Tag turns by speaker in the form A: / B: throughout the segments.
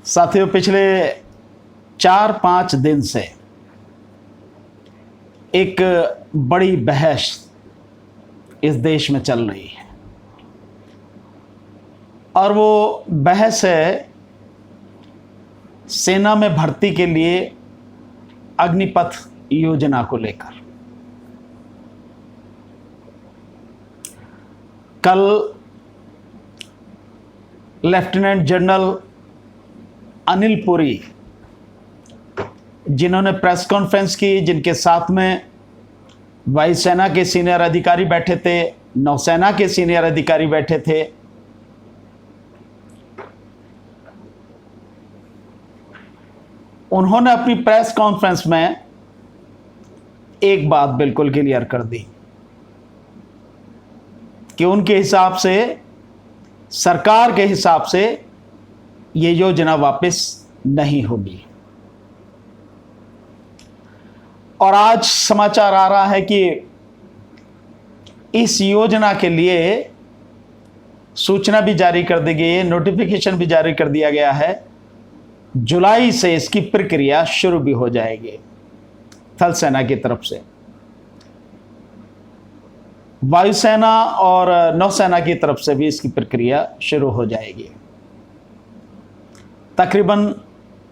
A: साथियों, पिछले 4-5 दिन से एक बड़ी बहस इस देश में चल रही है और वो बहस है सेना में भर्ती के लिए अग्निपथ योजना को लेकर। कल लेफ्टिनेंट जनरल अनिल पुरी, जिन्होंने प्रेस कॉन्फ्रेंस की, जिनके साथ में वायुसेना के सीनियर अधिकारी बैठे थे, नौसेना के सीनियर अधिकारी बैठे थे, उन्होंने अपनी प्रेस कॉन्फ्रेंस में एक बात बिल्कुल क्लियर कर दी कि उनके हिसाब से, सरकार के हिसाब से ये योजना वापस नहीं होगी। और आज समाचार आ रहा है कि इस योजना के लिए सूचना भी जारी कर दी गई है, नोटिफिकेशन भी जारी कर दिया गया है। जुलाई से इसकी प्रक्रिया शुरू भी हो जाएगी। थल सेना की तरफ से, वायुसेना और नौसेना की तरफ से भी इसकी प्रक्रिया शुरू हो जाएगी। तकरीबन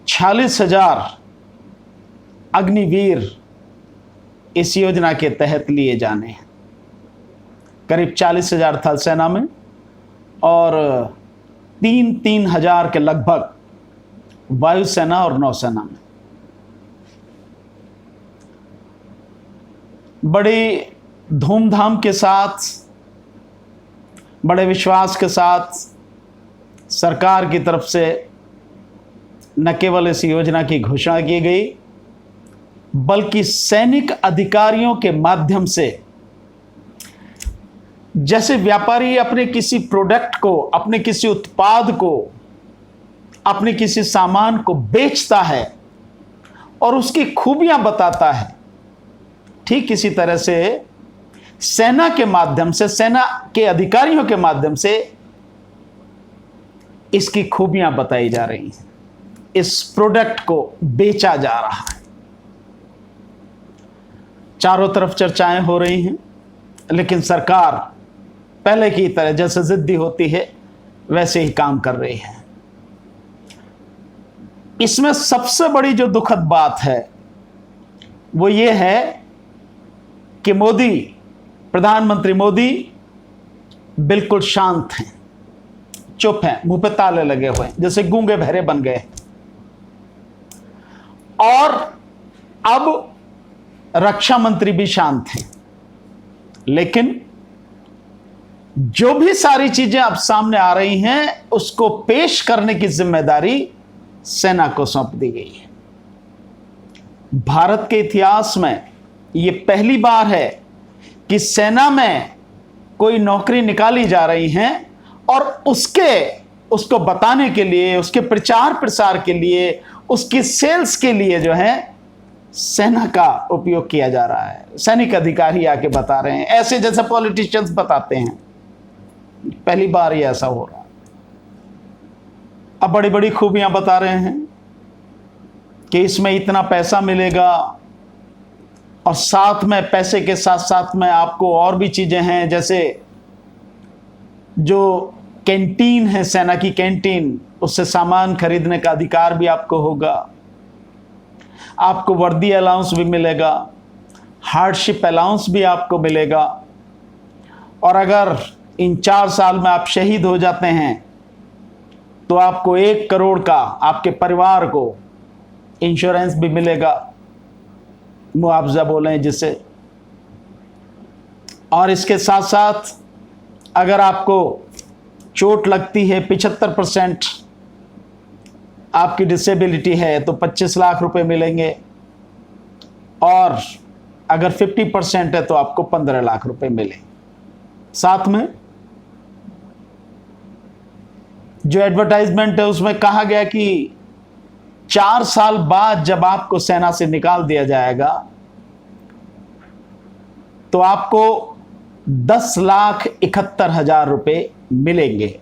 A: 46,000 अग्निवीर इस योजना के तहत लिए जाने हैं। करीब 40,000 थल सेना में और 3-3 हजार के लगभग वायुसेना और नौसेना में। बड़ी धूमधाम के साथ, बड़े विश्वास के साथ सरकार की तरफ से न केवल इस योजना की घोषणा की गई, बल्कि सैनिक अधिकारियों के माध्यम से, जैसे व्यापारी अपने किसी प्रोडक्ट को, अपने किसी उत्पाद को, अपने किसी सामान को बेचता है और उसकी खूबियां बताता है, ठीक इसी तरह से सेना के माध्यम से, सेना के अधिकारियों के माध्यम से इसकी खूबियां बताई जा रही हैं, इस प्रोडक्ट को बेचा जा रहा है। चारों तरफ चर्चाएं हो रही हैं, लेकिन सरकार पहले की तरह जैसे जिद्दी होती है वैसे ही काम कर रही है। इसमें सबसे बड़ी जो दुखद बात है वो ये है कि मोदी, प्रधानमंत्री मोदी बिल्कुल शांत हैं, चुप हैं, मुंह पे ताले लगे हुए हैं, जैसे गूंगे बहरे बन गए। और अब रक्षा मंत्री भी शांत हैं। लेकिन जो भी सारी चीजें अब सामने आ रही हैं, उसको पेश करने की जिम्मेदारी सेना को सौंप दी गई है। भारत के इतिहास में यह पहली बार है कि सेना में कोई नौकरी निकाली जा रही है और उसको बताने के लिए, उसके प्रचार प्रसार के लिए, उसकी सेल्स के लिए जो है सेना का उपयोग किया जा रहा है। सैनिक अधिकारी आके बता रहे हैं, ऐसे जैसे पॉलिटिशियंस बताते हैं। पहली बार ये ऐसा हो रहा है। अब बड़ी बड़ी खूबियां बता रहे हैं कि इसमें इतना पैसा मिलेगा और साथ में, पैसे के साथ साथ में आपको और भी चीजें हैं, जैसे जो कैंटीन है, सेना की कैंटीन, उससे सामान खरीदने का अधिकार भी आपको होगा, आपको वर्दी अलाउंस भी मिलेगा, हार्डशिप अलाउंस भी आपको मिलेगा, और अगर इन 4 साल में आप शहीद हो जाते हैं तो आपको 1 करोड़ का, आपके परिवार को इंश्योरेंस भी मिलेगा, मुआवजा बोलें जिसे। और इसके साथ साथ अगर आपको चोट लगती है, 75% आपकी डिसेबिलिटी है, तो 25 लाख रुपए मिलेंगे, और अगर 50% है तो आपको 15 लाख रुपए मिले। साथ में जो एडवर्टाइजमेंट है उसमें कहा गया कि 4 साल बाद जब आपको सेना से निकाल दिया जाएगा तो आपको 10,71,000 रुपए मिलेंगे।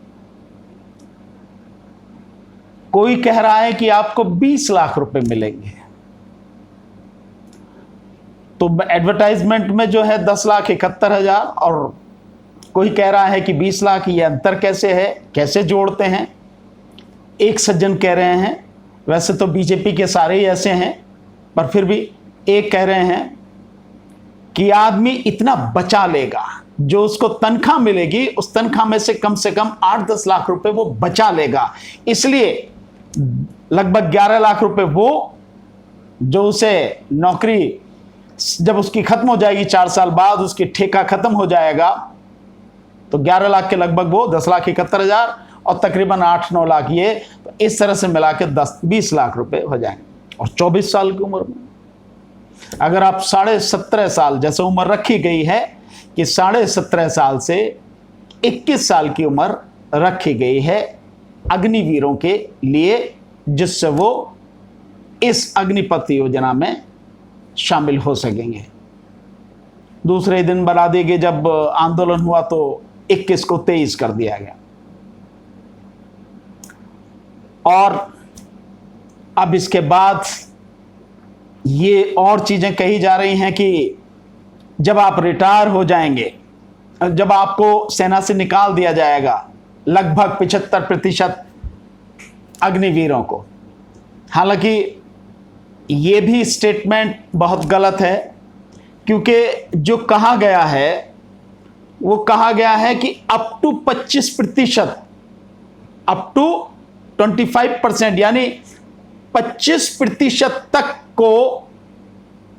A: कोई कह रहा है कि आपको 20 लाख रुपए मिलेंगे। तो एडवर्टाइजमेंट में जो है 10,71,000 और कोई कह रहा है कि 20 लाख। ये अंतर कैसे है, कैसे जोड़ते हैं? एक सज्जन कह रहे हैं, वैसे तो बीजेपी के सारे ही ऐसे हैं, पर फिर भी एक कह रहे हैं कि आदमी इतना बचा लेगा, जो उसको तनख्वाह मिलेगी उस तनख्वाह में से कम 8-10 लाख रुपए वो बचा लेगा। इसलिए लगभग 11 लाख रुपए वो जो उसे नौकरी जब उसकी खत्म हो जाएगी, 4 साल बाद उसकी ठेका खत्म हो जाएगा, तो 11 लाख के लगभग वो 10,71,000 और तकरीबन 8-9 लाख ये, तो इस तरह से मिला के 20 लाख रुपए हो जाएंगे। और 24 साल की उम्र में अगर आप 17.5 साल, जैसे उम्र रखी गई है कि 17.5 साल से 21 साल की उम्र रखी गई है अग्निवीरों के लिए, जिससे वो इस अग्निपथ योजना में शामिल हो सकेंगे। दूसरे दिन बना देंगे, जब आंदोलन हुआ तो 21 को 23 कर दिया गया। और अब इसके बाद ये और चीजें कही जा रही हैं कि जब आप रिटायर हो जाएंगे, जब आपको सेना से निकाल दिया जाएगा, लगभग 75% अग्निवीरों को। हालांकि ये भी स्टेटमेंट बहुत गलत है, क्योंकि जो कहा गया है वो कहा गया है कि अप टू 25%, अप टू 25%, यानी 25% तक को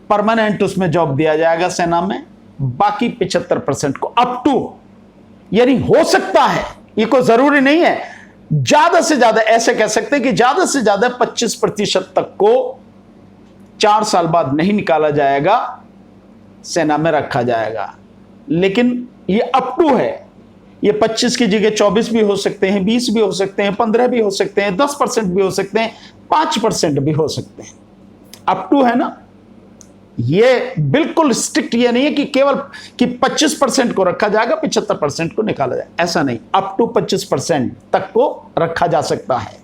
A: परमानेंट उसमें जॉब दिया जाएगा सेना में, बाकी 75% को अप टू, यानी हो सकता है, ये कोई जरूरी नहीं है, ज्यादा से ज्यादा ऐसे कह सकते हैं कि ज्यादा से ज्यादा 25% तक को 4 साल बाद नहीं निकाला जाएगा, सेना में रखा जाएगा। लेकिन ये अप टू है, ये 25 की जगह 24 भी हो सकते हैं, 20 भी हो सकते हैं, 15 भी हो सकते हैं, 10% भी हो सकते हैं, 5% भी हो सकते हैं। अप टू है ना, ये बिल्कुल स्ट्रिक्ट ये नहीं है कि केवल कि 25% को रखा जाएगा, 75% को निकाला जाएगा, ऐसा नहीं। अप टू 25% तक को रखा जा सकता है,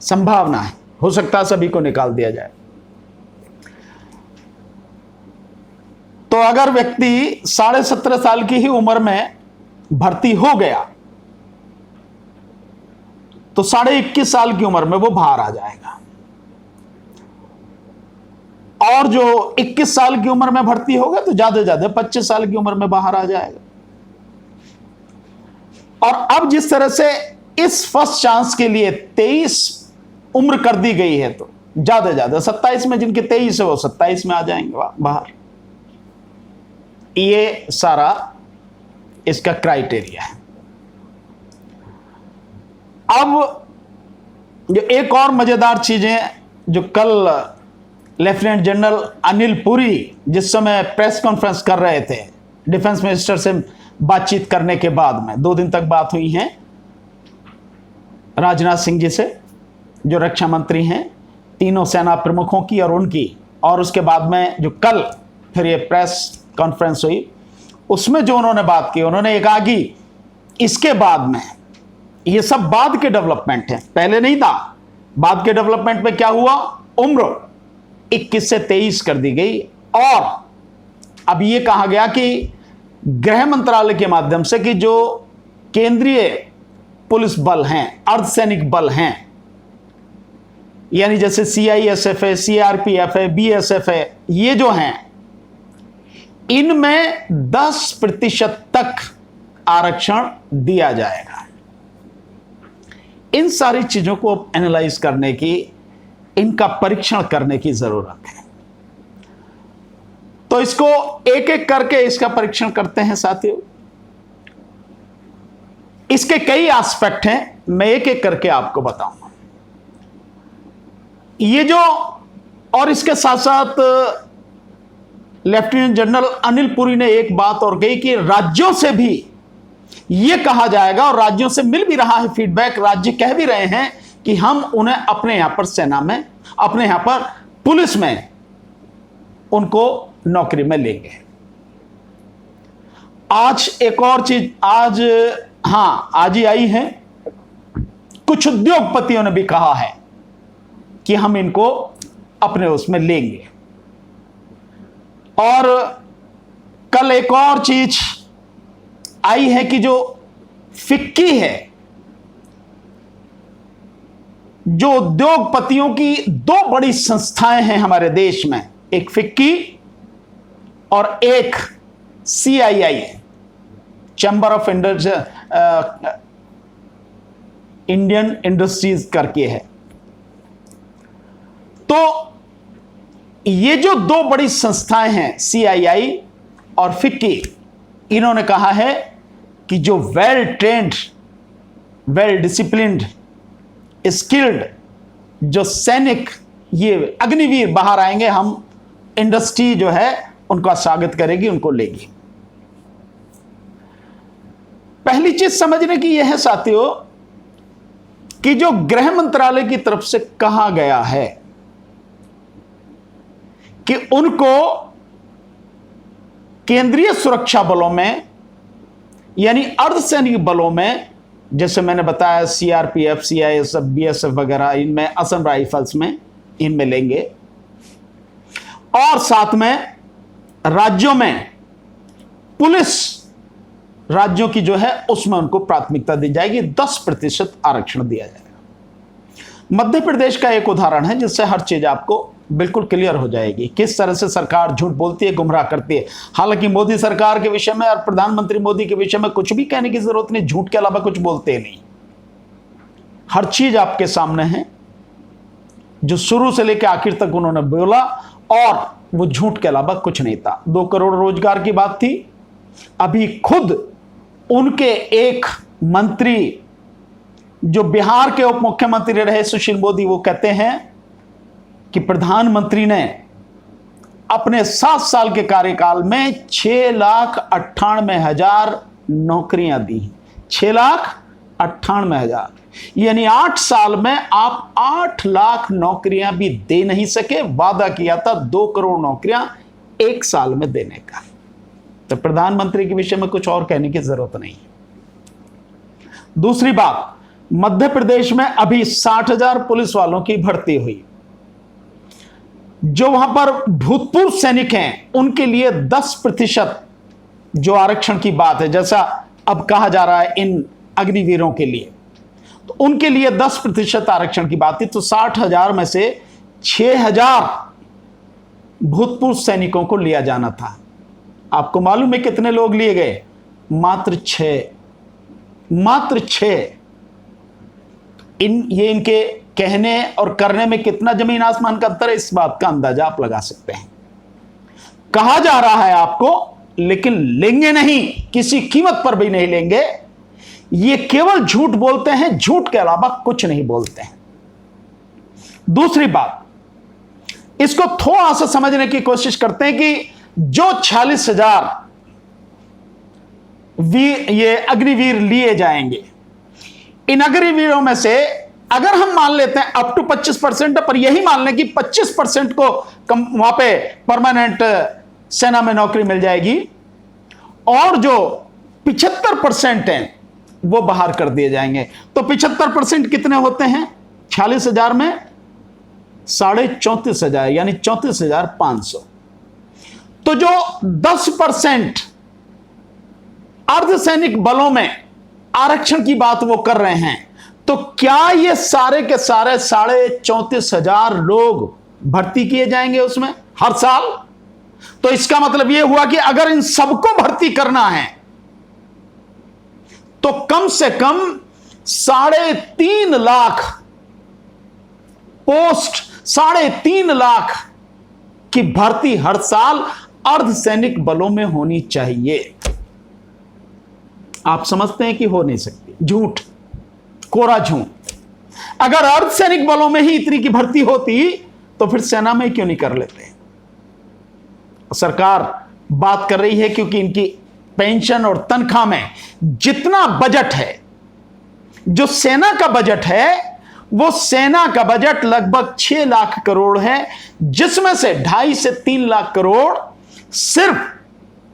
A: संभावना है, हो सकता है सभी को निकाल दिया जाए। तो अगर व्यक्ति 17.5 साल की ही उम्र में भर्ती हो गया तो 21.5 साल की उम्र में वो बाहर आ जाएगा, और जो 21 साल की उम्र में भर्ती होगा तो ज्यादा से ज्यादा 25 साल की उम्र में बाहर आ जाएगा। और अब जिस तरह से इस फर्स्ट चांस के लिए 23 उम्र कर दी गई है, तो ज्यादा से ज्यादा 27 में, जिनके 23 है वो 27 में आ जाएंगे बाहर। ये सारा इसका क्राइटेरिया है। अब जो एक और मजेदार चीजें जो कल लेफ्टिनेंट जनरल अनिल पुरी जिस समय प्रेस कॉन्फ्रेंस कर रहे थे डिफेंस मिनिस्टर से बातचीत करने के बाद में, 2 दिन तक बात हुई है राजनाथ सिंह जी से, जो रक्षा मंत्री हैं, तीनों सेना प्रमुखों की और उनकी, और उसके बाद में जो कल फिर ये प्रेस कॉन्फ्रेंस हुई, उसमें जो उन्होंने बात की, उन्होंने ये कहा कि इसके बाद में, ये सब बाद के डेवलपमेंट है, पहले नहीं था। बाद के डेवलपमेंट में क्या हुआ, उम्र 21 से 23 कर दी गई, और अब ये कहा गया कि गृह मंत्रालय के माध्यम से कि जो केंद्रीय पुलिस बल हैं, अर्धसैनिक बल हैं, यानी जैसे CISF है, CRPF है, BSF है, ये जो हैं, इनमें 10% तक आरक्षण दिया जाएगा। इन सारी चीजों को एनालाइज करने की, इनका परीक्षण करने की जरूरत है। तो इसको एक एक करके इसका परीक्षण करते हैं साथियों। इसके कई एस्पेक्ट हैं, मैं एक एक करके आपको बताऊंगा। ये जो, और इसके साथ साथ लेफ्टिनेंट जनरल अनिल पुरी ने एक बात और कही कि राज्यों से भी यह कहा जाएगा, और राज्यों से मिल भी रहा है फीडबैक, राज्य कह भी रहे हैं कि हम उन्हें अपने यहां पर सेना में, अपने यहां पर पुलिस में उनको नौकरी में लेंगे। आज एक और चीज, आज ही आई है कुछ उद्योगपतियों ने भी कहा है कि हम इनको अपने उसमें लेंगे। और कल एक और चीज आई है कि जो फिक्की है, जो उद्योगपतियों की दो बड़ी संस्थाएं हैं हमारे देश में, एक फिक्की और एक CII, chamber of Indian industries करके है। तो ये जो दो बड़ी संस्थाएं हैं CII और फिक्की, इन्होंने कहा है कि जो well trained, well disciplined, skilled जो सैनिक, ये अग्निवीर बाहर आएंगे, हम इंडस्ट्री जो है उनका स्वागत करेगी, उनको लेगी। पहली चीज समझने की यह है साथियों कि जो गृह मंत्रालय की तरफ से कहा गया है कि उनको केंद्रीय सुरक्षा बलों में यानी अर्धसैनिक बलों में, जैसे मैंने बताया CRPF, CISF, BSF वगैरह, इनमें असम राइफल्स में, इनमें लेंगे, और साथ में राज्यों में पुलिस राज्यों की जो है उसमें उनको प्राथमिकता दी जाएगी, 10% आरक्षण दिया जाएगा। मध्य प्रदेश का एक उदाहरण है जिससे हर चीज आपको बिल्कुल क्लियर हो जाएगी, किस तरह से सरकार झूठ बोलती है, गुमराह करती है। हालांकि मोदी सरकार के विषय में और प्रधानमंत्री मोदी के विषय में कुछ भी कहने की जरूरत नहीं, झूठ के अलावा कुछ बोलते नहीं। हर चीज आपके सामने है, जो शुरू से लेकर आखिर तक उन्होंने बोला, और वो झूठ के अलावा कुछ नहीं था। 2 करोड़ रोजगार की बात थी। अभी खुद उनके एक मंत्री जो बिहार के उप मुख्यमंत्री रहे, सुशील मोदी, वो कहते हैं कि प्रधानमंत्री ने अपने 7 साल के कार्यकाल में 6,98,000 नौकरियां दी। 6,98,000, यानी 8 साल में आप 8 लाख नौकरियां भी दे नहीं सके। वादा किया था 2 करोड़ नौकरियां 1 साल में देने का। तो प्रधानमंत्री के विषय में कुछ और कहने की जरूरत नहीं। दूसरी बात, मध्य प्रदेश में अभी 60,000 पुलिस वालों की भर्ती हुई। जो वहां पर भूतपूर्व सैनिक हैं उनके लिए 10% जो आरक्षण की बात है, जैसा अब कहा जा रहा है इन अग्निवीरों के लिए, तो उनके लिए 10% आरक्षण की बात थी। तो 60,000 में से 6,000 भूतपूर्व सैनिकों को लिया जाना था। आपको मालूम है कितने लोग लिए गए? मात्र 6। ये इनके कहने और करने में कितना जमीन आसमान का अंतर है, इस बात का अंदाजा आप लगा सकते हैं। कहा जा रहा है आपको, लेकिन लेंगे नहीं, किसी कीमत पर भी नहीं लेंगे। ये केवल झूठ बोलते हैं, झूठ के अलावा कुछ नहीं बोलते हैं। दूसरी बात, इसको थोड़ा सा समझने की कोशिश करते हैं कि जो 46,000 ये अग्निवीर लिए जाएंगे, इन अग्निवीरों में से अगर हम मान लेते हैं अप टू 25%, पर यही मान लें कि 25% को वहां पे परमानेंट सेना में नौकरी मिल जाएगी, और जो 75% हैं वो बाहर कर दिए जाएंगे। तो 75% कितने होते हैं? 46,000 में 34,500, यानी 34,500। तो जो 10% अर्धसैनिक बलों में आरक्षण की बात वो कर रहे हैं, तो क्या ये सारे के सारे 34,500 लोग भर्ती किए जाएंगे उसमें हर साल? तो इसका मतलब यह हुआ कि अगर इन सबको भर्ती करना है तो कम से कम 3.5 लाख पोस्ट, 3.5 लाख की भर्ती हर साल अर्धसैनिक बलों में होनी चाहिए। आप समझते हैं कि हो नहीं सकती। झूठ, कोरा झूठ। अगर अर्धसैनिक बलों में ही इतनी की भर्ती होती तो फिर सेना में क्यों नहीं कर लेते? सरकार बात कर रही है क्योंकि इनकी पेंशन और तनख्वाह में जितना बजट है, जो सेना का बजट है, वो सेना का बजट लगभग 6 लाख करोड़ है, जिसमें से 2.5 से 3 लाख करोड़ सिर्फ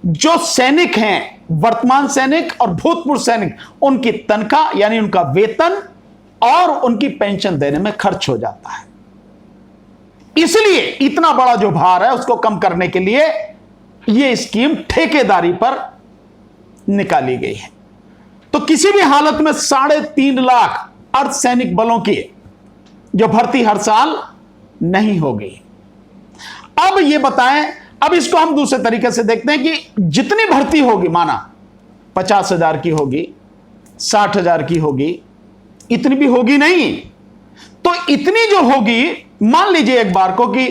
A: जो सैनिक हैं, वर्तमान सैनिक और भूतपूर्व सैनिक, उनकी तनख्वाह यानी उनका वेतन और उनकी पेंशन देने में खर्च हो जाता है। इसलिए इतना बड़ा जो भार है उसको कम करने के लिए यह स्कीम ठेकेदारी पर निकाली गई है। तो किसी भी हालत में 3.5 लाख अर्धसैनिक बलों की जो भर्ती हर साल नहीं होगी। अब यह बताएं, अब इसको हम दूसरे तरीके से देखते हैं कि जितनी भर्ती होगी, माना 50,000 की होगी, 60,000 की होगी, इतनी भी होगी नहीं, तो इतनी जो होगी, मान लीजिए एक बार को कि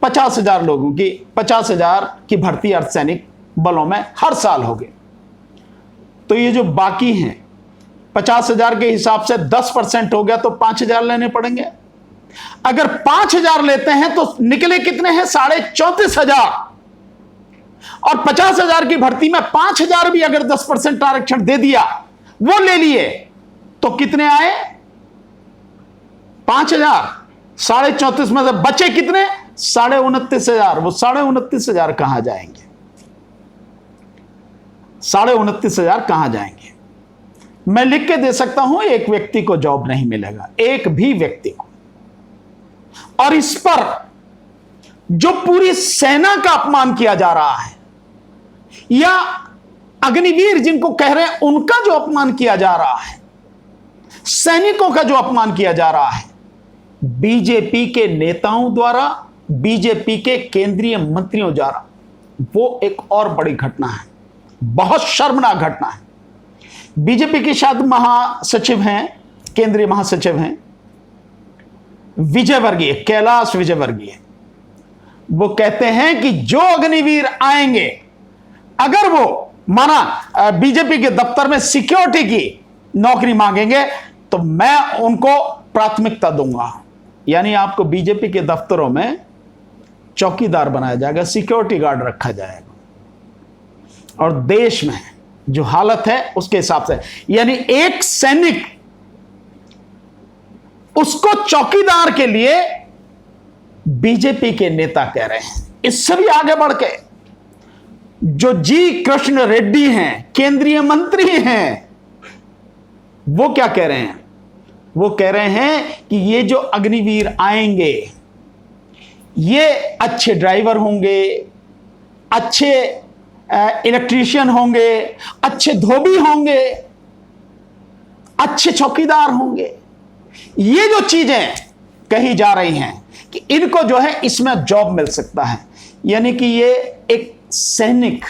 A: 50,000 लोगों की 50,000 की भर्ती अर्धसैनिक बलों में हर साल होगी, तो ये जो बाकी हैं 50,000 के हिसाब से 10% हो गया तो 5,000 लेने पड़ेंगे। अगर 5,000 लेते हैं तो निकले कितने हैं? 34,500। और 50,000 की भर्ती में 5,000 भी अगर 10% आरक्षण दे दिया, वो ले लिए, तो कितने आए? 5,000। 34,500 में से बचे कितने? 29,500। वो 29,500 कहां जाएंगे? 29,500 कहां जाएंगे? मैं लिख के दे सकता हूं, एक व्यक्ति को जॉब नहीं मिलेगा, एक भी व्यक्ति को। और इस पर जो पूरी सेना का अपमान किया जा रहा है, या अग्निवीर जिनको कह रहे हैं उनका जो अपमान किया जा रहा है, सैनिकों का जो अपमान किया जा रहा है बीजेपी के नेताओं द्वारा, बीजेपी के केंद्रीय मंत्रियों द्वारा, वो एक और बड़ी घटना है, बहुत शर्मनाक घटना है। बीजेपी के शायद महासचिव हैं, केंद्रीय महासचिव हैं विजयवर्गीय, कैलाश विजयवर्गीय। वो कहते हैं कि जो अग्निवीर आएंगे, अगर वो माना बीजेपी के दफ्तर में सिक्योरिटी की नौकरी मांगेंगे, तो मैं उनको प्राथमिकता दूंगा। यानी आपको बीजेपी के दफ्तरों में चौकीदार बनाया जाएगा, सिक्योरिटी गार्ड रखा जाएगा। और देश में जो हालत है उसके हिसाब से, यानी एक सैनिक, उसको चौकीदार के लिए बीजेपी के नेता कह रहे हैं। इससे भी आगे बढ़ के जो जी कृष्ण रेड्डी हैं, केंद्रीय मंत्री हैं, वो क्या कह रहे हैं? वो कह रहे हैं कि ये जो अग्निवीर आएंगे, ये अच्छे ड्राइवर होंगे, अच्छे इलेक्ट्रीशियन होंगे, अच्छे धोबी होंगे, अच्छे चौकीदार होंगे। ये जो चीजें कही जा रही हैं कि इनको जो है इसमें जॉब मिल सकता है, यानी कि ये एक सैनिक,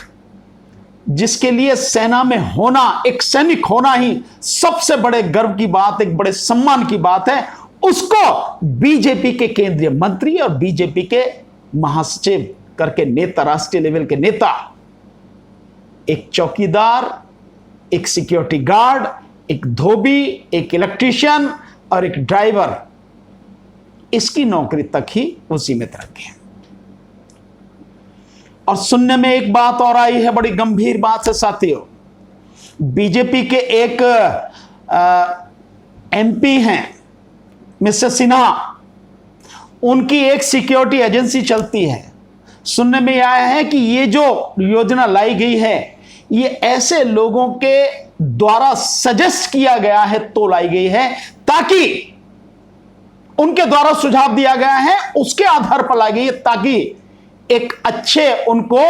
A: जिसके लिए सेना में होना, एक सैनिक होना ही सबसे बड़े गर्व की बात, एक बड़े सम्मान की बात है, उसको बीजेपी के केंद्रीय मंत्री और बीजेपी के महासचिव करके नेता, राष्ट्रीय लेवल के नेता, एक चौकीदार, एक सिक्योरिटी गार्ड, एक धोबी, एक इलेक्ट्रीशियन और एक ड्राइवर, इसकी नौकरी तक ही वो सीमित रखे। और सुनने में एक बात और आई है, बड़ी गंभीर बात है साथियों। बीजेपी के एक एमपी हैं मिस्टर सिन्हा, उनकी एक सिक्योरिटी एजेंसी चलती है। सुनने में आया है कि ये जो योजना लाई गई है, ये ऐसे लोगों के द्वारा सजेस्ट किया गया है तो लाई गई है, ताकि उनके द्वारा सुझाव दिया गया है, उसके आधार पर लाई गई है, ताकि एक अच्छे उनको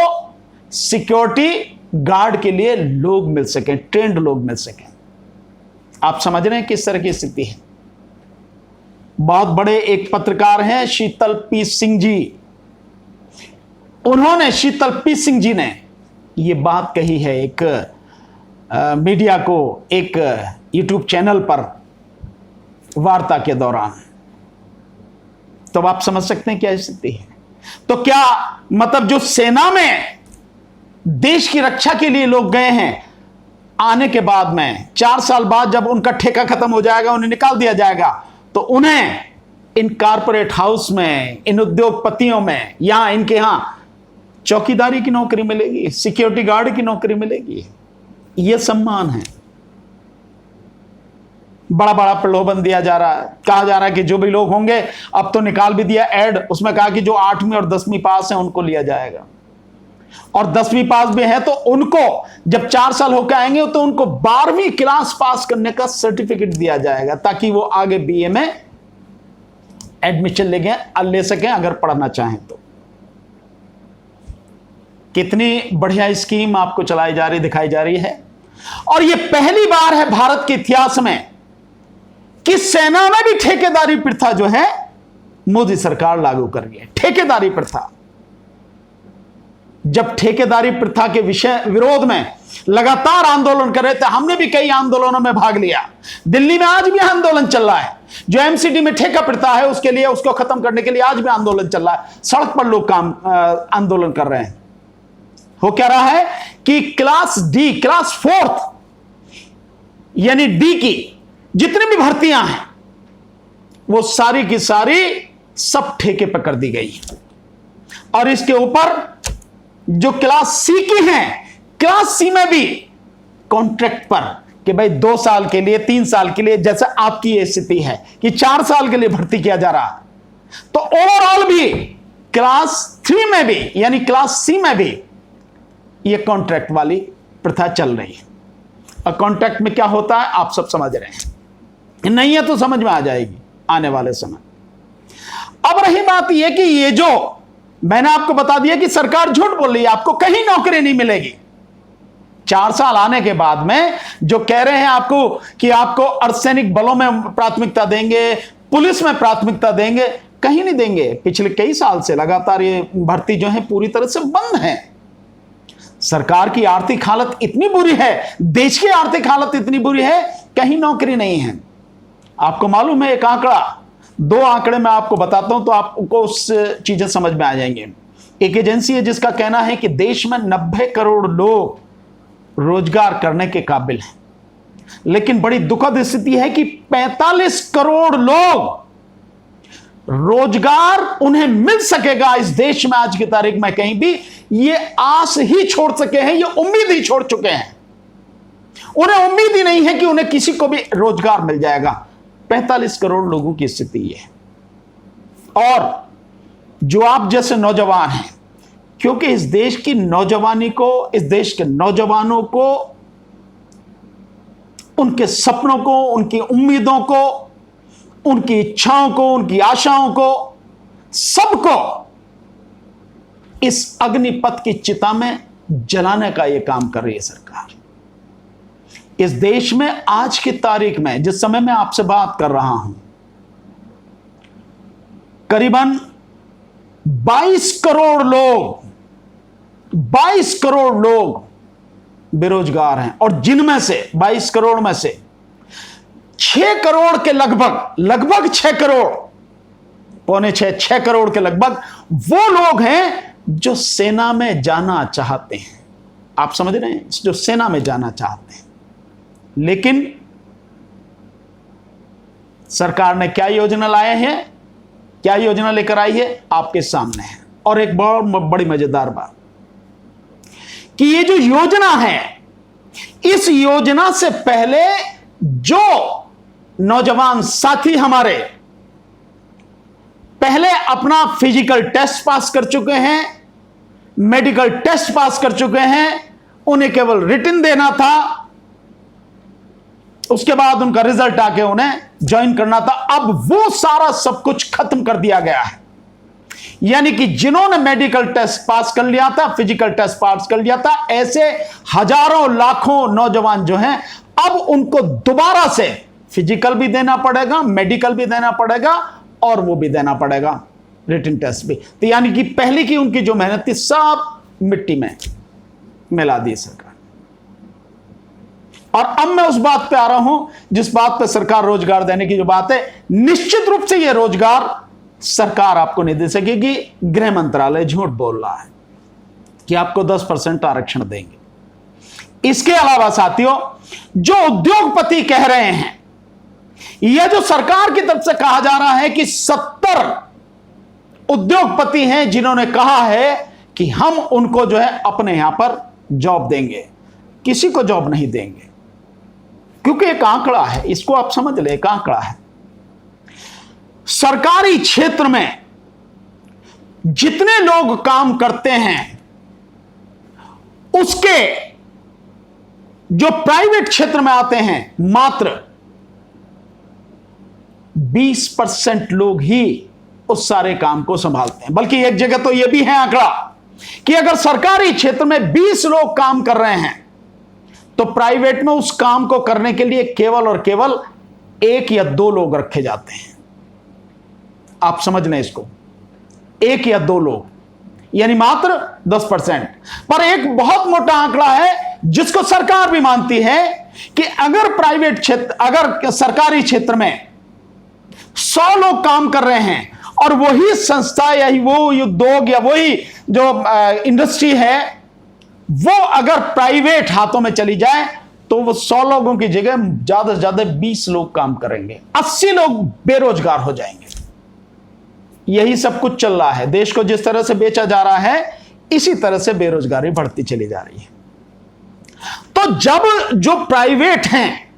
A: सिक्योरिटी गार्ड के लिए लोग मिल सकें, ट्रेंड लोग मिल सकें। आप समझ रहे हैं किस तरह की स्थिति है। बहुत बड़े एक पत्रकार हैं शीतल पी सिंह जी, उन्होंने, शीतल पी सिंह जी ने ये बात कही है एक मीडिया को, एक यूट्यूब चैनल पर वार्ता के दौरान। तो आप समझ सकते हैं क्या स्थिति है। तो क्या मतलब जो सेना में देश की रक्षा के लिए लोग गए हैं, आने के बाद में 4 साल बाद जब उनका ठेका खत्म हो जाएगा, उन्हें निकाल दिया जाएगा, तो उन्हें इन कारपोरेट हाउस में, इन उद्योगपतियों में, यहां इनके यहां चौकीदारी की नौकरी मिलेगी, सिक्योरिटी गार्ड की नौकरी मिलेगी। यह सम्मान है। बड़ा बड़ा प्रलोभन दिया जा रहा है, कहा जा रहा है कि जो भी लोग होंगे, अब तो निकाल भी दिया ऐड, उसमें कहा कि जो 8वीं और 10वीं पास हैं उनको लिया जाएगा। और 10वीं पास भी है तो उनको जब 4 साल होकर आएंगे तो उनको 12वीं क्लास पास करने का सर्टिफिकेट दिया जाएगा, ताकि वो आगे बीए में एडमिशन ले सकें अगर पढ़ना चाहें तो। कितनी बढ़िया स्कीम आपको चलाई जा रही, दिखाई जा रही है। और यह पहली बार है भारत के इतिहास में कि सेना में भी ठेकेदारी प्रथा जो है मोदी सरकार लागू कर रही है। ठेकेदारी प्रथा, जब ठेकेदारी प्रथा के विरोध में लगातार आंदोलन कर रहे थे, हमने भी कई आंदोलनों में भाग लिया। दिल्ली में आज भी आंदोलन चल रहा है। जो एमसीडी में ठेका प्रथा है उसके लिए, उसको खत्म करने के लिए आज भी आंदोलन चल रहा है। सड़क पर लोग आंदोलन कर रहे हैं। हो क्या रहा है कि क्लास 4th यानी डी की जितनी भी भर्तियां हैं वो सारी की सारी सब ठेके पर कर दी गई। और इसके ऊपर जो क्लास सी की हैं, क्लास सी में भी कॉन्ट्रैक्ट पर कि भाई 2 साल के लिए, 3 साल के लिए, जैसे आपकी ये स्थिति है कि 4 साल के लिए भर्ती किया जा रहा, तो ओवरऑल भी क्लास 3 में भी यानी क्लास सी में भी ये कॉन्ट्रैक्ट वाली प्रथा चल रही है। और कॉन्ट्रैक्ट में क्या होता है आप सब समझ रहे हैं, नहीं है तो समझ में आ जाएगी आने वाले समय। अब रही बात यह कि ये जो मैंने आपको बता दिया कि सरकार झूठ बोल रही है, आपको कहीं नौकरी नहीं मिलेगी। 4 साल आने के बाद में जो कह रहे हैं आपको कि आपको अर्धसैनिक बलों में प्राथमिकता देंगे, पुलिस में प्राथमिकता देंगे, कहीं नहीं देंगे। पिछले कई साल से लगातार ये भर्ती जो है पूरी तरह से बंद है। सरकार की आर्थिक हालत इतनी बुरी है, देश की आर्थिक हालत इतनी बुरी है, कहीं नौकरी नहीं है। आपको मालूम है एक आंकड़ा, 2 आंकड़े मैं आपको बताता हूं तो आपको उस चीजें समझ में आ जाएंगे। एक एजेंसी है जिसका कहना है कि देश में 90 करोड़ लोग रोजगार करने के काबिल हैं, लेकिन बड़ी दुखद स्थिति है कि 45 करोड़ लोग रोजगार उन्हें मिल सकेगा इस देश में आज की तारीख में कहीं भी, ये आस ही छोड़ सके हैं, ये उम्मीद ही छोड़ चुके हैं। उन्हें उम्मीद ही नहीं है कि उन्हें किसी को भी रोजगार मिल जाएगा। 45 करोड़ लोगों की स्थिति है। और जो आप जैसे नौजवान हैं, क्योंकि इस देश की नौजवानी को, इस देश के नौजवानों को, उनके सपनों को, उनकी उम्मीदों को, उनकी इच्छाओं को, उनकी आशाओं को, सबको इस अग्निपथ की चिता में जलाने का यह काम कर रही है सरकार। इस देश में आज की तारीख में, जिस समय मैं आपसे बात कर रहा हूं, करीबन 22 करोड़ लोग बेरोजगार हैं। और जिनमें से 22 करोड़ में से 6 करोड़ के लगभग 6 करोड़, पौने 6 करोड़ के लगभग वो लोग हैं जो सेना में जाना चाहते हैं। आप समझ रहे हैं, जो सेना में जाना चाहते हैं। लेकिन सरकार ने क्या योजना लाए हैं, क्या योजना लेकर आई है, आपके सामने है। और एक बहुत बड़ी मजेदार बात कि ये जो योजना है, इस योजना से पहले जो नौजवान साथी हमारे पहले अपना फिजिकल टेस्ट पास कर चुके हैं, मेडिकल टेस्ट पास कर चुके हैं, उन्हें केवल रिटन देना था, उसके बाद उनका रिजल्ट आके उन्हें ज्वाइन करना था। अब वो सारा सब कुछ खत्म कर दिया गया है। यानी कि जिन्होंने मेडिकल टेस्ट पास कर लिया था, फिजिकल टेस्ट पास कर लिया था, ऐसे हजारों लाखों नौजवान जो हैं, अब उनको दोबारा से फिजिकल भी देना पड़ेगा, मेडिकल भी देना पड़ेगा और वो भी देना पड़ेगा रिटन टेस्ट भी। तो यानी कि पहले की उनकी जो मेहनत थी सब मिट्टी में मिला दी सरकार। और अब मैं उस बात पे आ रहा हूं जिस बात पे सरकार रोजगार देने की जो बात है, निश्चित रूप से यह रोजगार सरकार आपको नहीं दे सकेगी। गृह मंत्रालय झूठ बोल रहा है कि आपको 10% आरक्षण देंगे। इसके अलावा साथियों, जो उद्योगपति कह रहे हैं, यह जो सरकार की तरफ से कहा जा रहा है कि 70 उद्योगपति हैं जिन्होंने कहा है कि हम उनको जो है अपने यहां पर जॉब देंगे, किसी को जॉब नहीं देंगे। क्योंकि एक आंकड़ा है, इसको आप समझ ले, एक आंकड़ा है। सरकारी क्षेत्र में जितने लोग काम करते हैं उसके जो प्राइवेट क्षेत्र में आते हैं मात्र 20% लोग ही उस सारे काम को संभालते हैं। बल्कि एक जगह तो यह भी है आंकड़ा कि अगर सरकारी क्षेत्र में 20 लोग काम कर रहे हैं तो प्राइवेट में उस काम को करने के लिए केवल और केवल 1 या 2 लोग रखे जाते हैं। आप समझ लें इसको, 1 या 2 लोग, यानी मात्र 10%। पर एक बहुत मोटा आंकड़ा है जिसको सरकार भी मानती है कि अगर प्राइवेट क्षेत्र, अगर सरकारी क्षेत्र में 100 लोग काम कर रहे हैं और वही संस्था या वो उद्योग या वही जो इंडस्ट्री है वो अगर प्राइवेट हाथों में चली जाए तो वो 100 लोगों की जगह ज्यादा से ज्यादा 20 लोग काम करेंगे, 80 लोग बेरोजगार हो जाएंगे। यही सब कुछ चल रहा है। देश को जिस तरह से बेचा जा रहा है इसी तरह से बेरोजगारी बढ़ती चली जा रही है। तो जब जो प्राइवेट हैं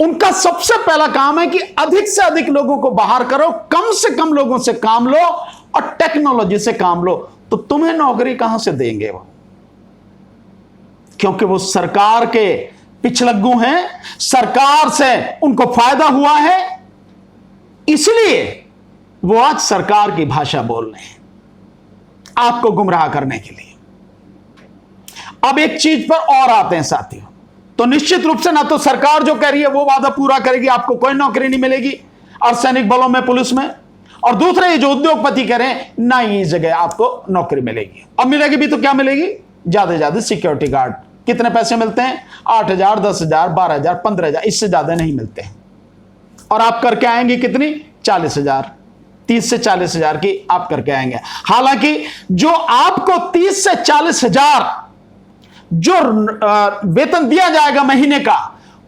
A: उनका सबसे पहला काम है कि अधिक से अधिक लोगों को बाहर करो, कम से कम लोगों से काम लो और टेक्नोलॉजी से काम लो, तो तुम्हें नौकरी कहां से देंगे वो? क्योंकि वो सरकार के पिछलग्गू हैं, सरकार से उनको फायदा हुआ है, इसलिए वो आज सरकार की भाषा बोल रहे हैं आपको गुमराह करने के लिए। अब एक चीज पर और आते हैं साथियों, तो निश्चित रूप से ना तो सरकार जो कह रही है वो वादा पूरा करेगी, आपको कोई नौकरी नहीं मिलेगी अर्धसैनिक बलों में, पुलिस में, और दूसरे जो उद्योगपति कह रहे हैं ना इस जगह आपको नौकरी मिलेगी। अब मिलेगी भी तो क्या मिलेगी? ज्यादा से ज्यादा सिक्योरिटी गार्ड। कितने पैसे मिलते हैं? 8,000, 10,000, 12,000, 15,000, इससे ज्यादा नहीं मिलते हैं। और आप करके आएंगे कितनी? 40,000, 30 से 40,000 की आप करके आएंगे। हालांकि जो आपको 30 से 40,000 जो वेतन दिया जाएगा महीने का,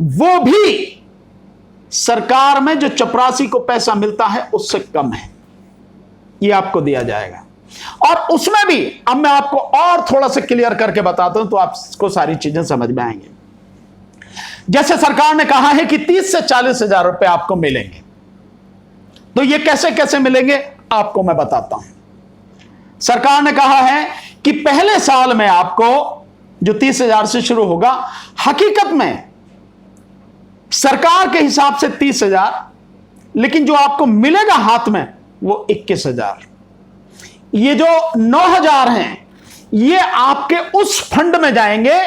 A: वो भी सरकार में जो चपरासी को पैसा मिलता है उससे कम है, ये आपको दिया जाएगा। और उसमें भी अब मैं आपको और थोड़ा सा क्लियर करके बताता हूं तो आपको सारी चीजें समझ में आएंगी। जैसे सरकार ने कहा है कि 30 से 40,000 रुपए आपको मिलेंगे, तो ये कैसे कैसे मिलेंगे आपको मैं बताता हूं। सरकार ने कहा है कि पहले साल में आपको जो 30,000 से शुरू होगा, हकीकत में सरकार के हिसाब से 30,000, लेकिन जो आपको मिलेगा हाथ में वो 21,000। ये जो 9,000 हैं ये आपके उस फंड में जाएंगे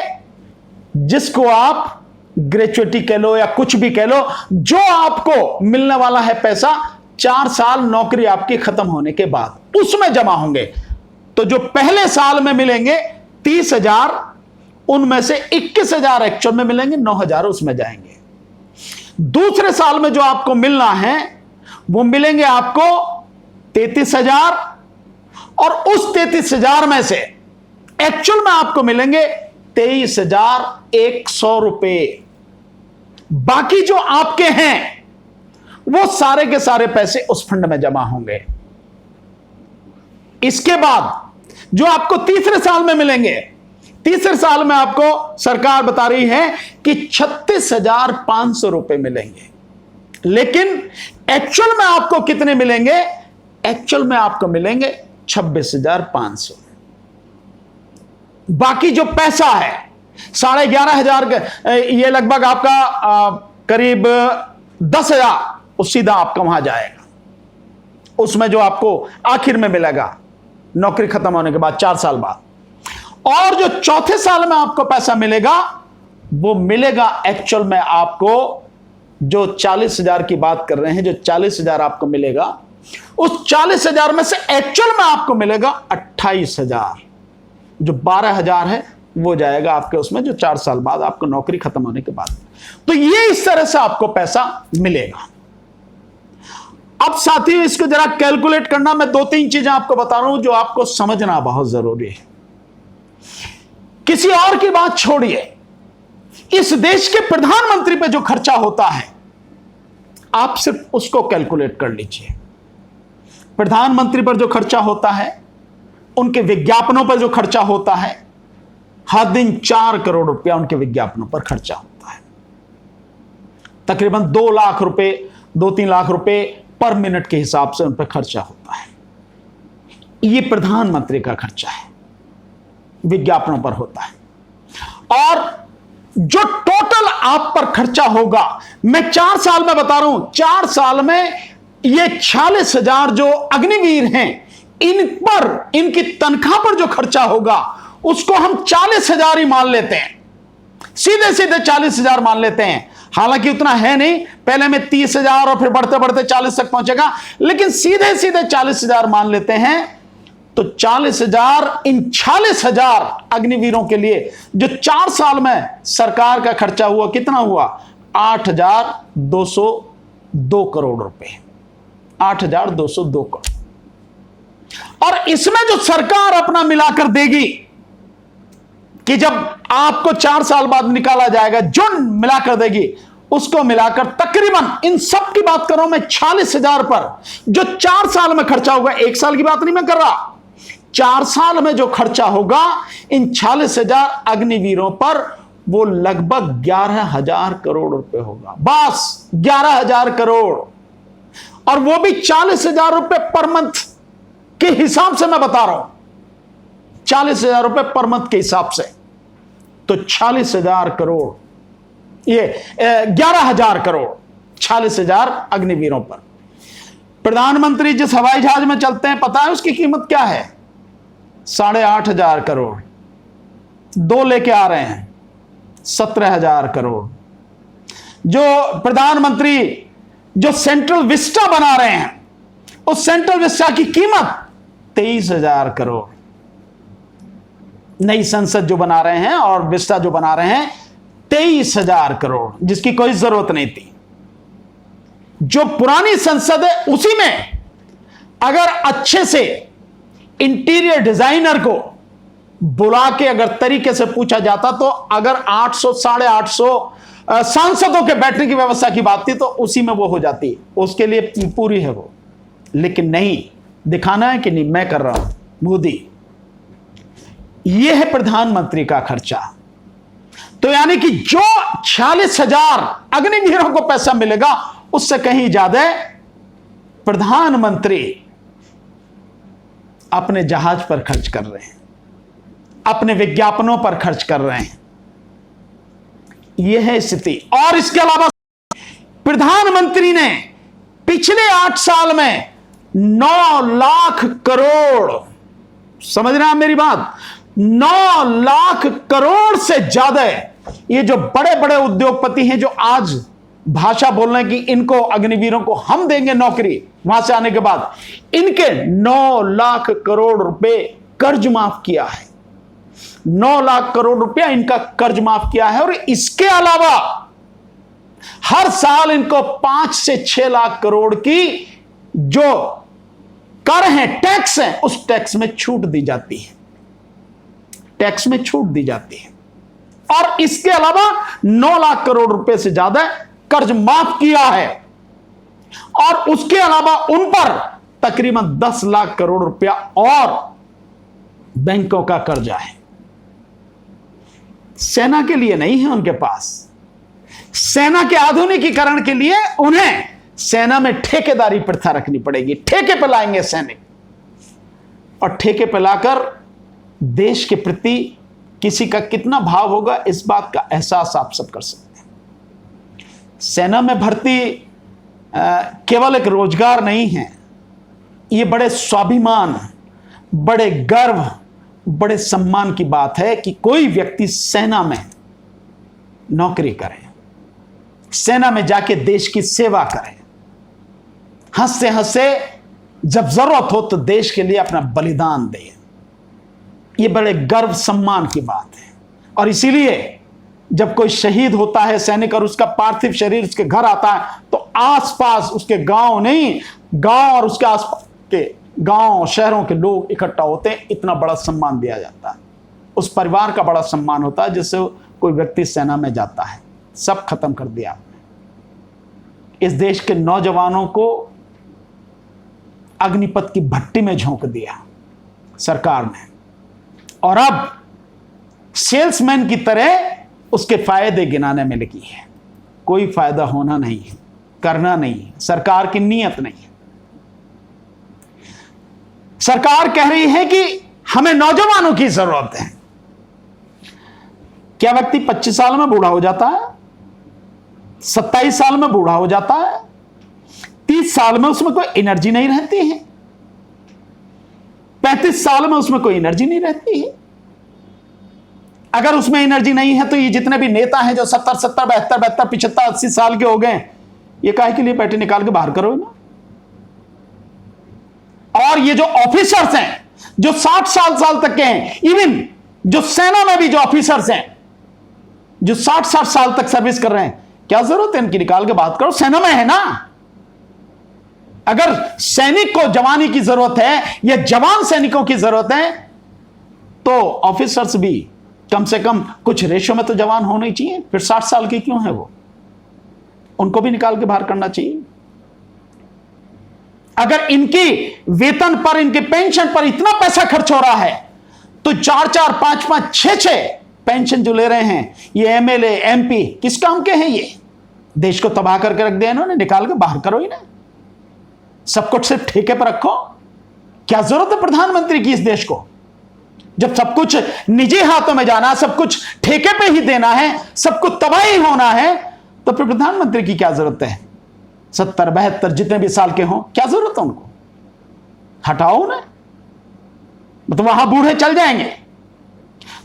A: जिसको आप ग्रेचुइटी कह लो या कुछ भी कह लो, जो आपको मिलने वाला है पैसा 4 साल नौकरी आपकी खत्म होने के बाद उसमें जमा होंगे। तो जो पहले साल में मिलेंगे 30,000, उनमें से 21,000 एक्चुअल में मिलेंगे, 9,000 उसमें जाएंगे। दूसरे साल में जो आपको मिलना है वो मिलेंगे आपको 33,000, और उस 33,000 में से एक्चुअल में आपको मिलेंगे 23,100 रुपए। बाकी जो आपके हैं वो सारे के सारे पैसे उस फंड में जमा होंगे। इसके बाद जो आपको तीसरे साल में मिलेंगे, तीसरे साल में आपको सरकार बता रही है कि 36,500 रुपए मिलेंगे। लेकिन एक्चुअल में आपको कितने मिलेंगे? एक्चुअल में आपको मिलेंगे 26,500। बाकी जो पैसा है 11,500 का, ये लगभग आपका करीब 10,000 उस सीधा आपका वहां जाएगा। उसमें जो आपको आखिर में मिलेगा नौकरी खत्म होने के बाद 4 साल बाद, और जो चौथे साल में आपको पैसा मिलेगा वो मिलेगा एक्चुअल में आपको जो 40,000 की बात कर रहे हैं, जो 40,000 आपको मिलेगा, उस 40,000 में से एक्चुअल में आपको मिलेगा 28,000। जो 12,000 है वो जाएगा आपके उसमें, जो 4 साल बाद आपको नौकरी खत्म होने के बाद। तो ये इस तरह से आपको पैसा मिलेगा। अब साथियों इसको जरा कैलकुलेट करना, मैं 2-3 चीजें आपको बता रहा हूं जो आपको समझना बहुत जरूरी है। किसी और की बात छोड़िए, इस देश के प्रधानमंत्री पे जो खर्चा होता है आप सिर्फ उसको कैलकुलेट कर लीजिए। प्रधानमंत्री पर जो खर्चा होता है, उनके विज्ञापनों पर जो खर्चा होता है, हर दिन 4 करोड़ रुपया उनके विज्ञापनों पर खर्चा होता है। तकरीबन 2 लाख रुपए, 2-3 लाख रुपए पर मिनट के हिसाब से उन पर खर्चा होता है। ये प्रधानमंत्री का खर्चा है, विज्ञापनों पर होता है। और जो टोटल आप पर खर्चा होगा, मैं 4 साल में बता रहा हूं, 4 साल में ये 46,000 जो अग्निवीर हैं, इन पर, इनकी तनख्वाह पर जो खर्चा होगा उसको हम 40,000 ही मान लेते हैं, सीधे सीधे 40,000 मान लेते हैं। हालांकि उतना है नहीं, पहले में 30,000 और फिर बढ़ते बढ़ते 40 तक पहुंचेगा, लेकिन सीधे सीधे 40,000 मान लेते हैं। तो 40,000 इन 46,000 अग्निवीरों के लिए जो 4 साल में सरकार का खर्चा हुआ, कितना हुआ? 8,202 करोड़ रुपए, 8,202 करोड़। और इसमें जो सरकार अपना मिलाकर देगी कि जब आपको 4 साल बाद निकाला जाएगा, जो मिलाकर देगी उसको मिलाकर तकरीबन, इन सब की बात कर रहा हूं मैं, 46,000 पर जो 4 साल में खर्चा होगा, 1 साल की बात नहीं मैं कर रहा, 4 साल में जो खर्चा होगा इन 46,000 अग्निवीरों पर, वो लगभग 11,000 करोड़ रुपए होगा, बस 11,000 करोड़। और वो भी 40,000 रुपए पर मंथ के हिसाब से मैं बता रहा हूं, 40,000 रुपए पर मंथ के हिसाब से। तो 40,000 करोड़, ये 11,000 करोड़ 40,000 अग्निवीरों पर। प्रधानमंत्री जिस हवाई जहाज में चलते हैं, पता है उसकी कीमत क्या है? 8,500 करोड़। 2 लेके आ रहे हैं, 17,000 करोड़। जो प्रधानमंत्री जो सेंट्रल विस्टा बना रहे हैं, उस सेंट्रल विस्टा की कीमत 23,000 करोड़। नई संसद जो बना रहे हैं और विस्टा जो बना रहे हैं, 23,000 करोड़, जिसकी कोई जरूरत नहीं थी। जो पुरानी संसद है उसी में अगर अच्छे से इंटीरियर डिजाइनर को बुला के अगर तरीके से पूछा जाता, तो अगर 800 850 सांसदों के बैठने की व्यवस्था की बात थी, तो उसी में वो हो जाती, उसके लिए पूरी है वो। लेकिन नहीं, दिखाना है कि नहीं मैं कर रहा हूं, मोदी। यह है प्रधानमंत्री का खर्चा। तो यानी कि जो 46,000 अग्निवीरों को पैसा मिलेगा, उससे कहीं ज्यादा प्रधानमंत्री अपने जहाज पर खर्च कर रहे हैं, अपने विज्ञापनों पर खर्च कर रहे हैं। यह है स्थिति। और इसके अलावा प्रधानमंत्री ने पिछले 8 साल में 9 लाख करोड़, समझ रहे हैं मेरी बात, 9 लाख करोड़ से ज्यादा, ये जो बड़े बड़े उद्योगपति हैं जो आज भाषा बोल रहे हैं कि इनको अग्निवीरों को हम देंगे नौकरी वहां से आने के बाद, इनके 9 लाख करोड़ रुपए कर्ज माफ किया है। 9 लाख करोड़ रुपया इनका कर्ज माफ किया है। और इसके अलावा हर साल इनको 5 से 6 लाख करोड़ की जो कर हैं, टैक्स हैं, उस टैक्स में छूट दी जाती है, टैक्स में छूट दी जाती है। और इसके अलावा 9 लाख करोड़ रुपए से ज्यादा कर्ज माफ किया है। और उसके अलावा उन पर तकरीबन 10 लाख करोड़ रुपया और बैंकों का कर्जा है। सेना के लिए नहीं है उनके पास। सेना के आधुनिकीकरण के लिए उन्हें सेना में ठेकेदारी प्रथा रखनी पड़ेगी। ठेके पे लाएंगे सैनिक, और ठेके पे लाकर देश के प्रति किसी का कितना भाव होगा, इस बात का एहसास आप सब कर सकते हैं। सेना में भर्ती केवल एक रोजगार नहीं है, ये बड़े स्वाभिमान, बड़े गर्व, बड़े सम्मान की बात है कि कोई व्यक्ति सेना में नौकरी करे, सेना में जाके देश की सेवा करे, हंसते हंसते जब जरूरत हो तो देश के लिए अपना बलिदान दे। ये बड़े गर्व सम्मान की बात है। और इसीलिए जब कोई शहीद होता है सैनिक और उसका पार्थिव शरीर उसके घर आता है, तो आसपास उसके गांव नहीं, गांव और उसके आसपास के गांव शहरों के लोग इकट्ठा होते हैं, इतना बड़ा सम्मान दिया जाता है। उस परिवार का बड़ा सम्मान होता है जिससे कोई व्यक्ति सेना में जाता है। सब खत्म कर दिया आपने। इस देश के नौजवानों को अग्निपथ की भट्टी में झोंक दिया सरकार ने, और अब सेल्समैन की तरह उसके फायदे गिनाने में लगी है। कोई फायदा होना नहीं है, करना नहीं है, सरकार की नीयत नहीं है। सरकार कह रही है कि हमें नौजवानों की जरूरत है। क्या व्यक्ति 25 साल में बूढ़ा हो जाता है? 27 साल में बूढ़ा हो जाता है? 30 साल में उसमें कोई एनर्जी नहीं रहती है? 35 साल में उसमें कोई एनर्जी नहीं रहती है? अगर उसमें एनर्जी नहीं है तो ये जितने भी नेता हैं जो 70, 72, 72, 75, 80 साल के हो गए, ये काहे के लिए पैटे निकाल के बाहर करो ना। और ये जो ऑफिसर्स हैं जो 60 साल तक के हैं, इवन जो सेना में भी जो ऑफिसर्स हैं जो 60 साल तक सर्विस कर रहे हैं, क्या जरूरत है इनकी? निकाल के बात करो, सेना में है ना। अगर सैनिक को जवानी की जरूरत है या जवान सैनिकों की जरूरत है तो ऑफिसर्स भी कम से कम कुछ रेशो में तो जवान होने चाहिए। फिर 60 साल के क्यों है वो? उनको भी निकाल के बाहर करना चाहिए। अगर इनकी वेतन पर, इनके पेंशन पर इतना पैसा खर्च हो रहा है तो 4-4, 5-5, 6-6 पेंशन जो ले रहे हैं ये एमएलए, एमपी, किस काम के हैं? ये देश को तबाह करके रख दिया इन्होंने। निकाल के बाहर करो ही ना, सब कुछ सिर्फ ठेके पर रखो। क्या जरूरत है प्रधानमंत्री की इस देश को? जब सब कुछ निजी हाथों में जाना, सब कुछ ठेके पे ही देना है, सब कुछ तबाही होना है, तो फिर प्रधानमंत्री की क्या जरूरत है? 70, 72 जितने भी साल के हों, क्या जरूरत है उनको? हटाओ ना, मतलब वहां बूढ़े चल जाएंगे।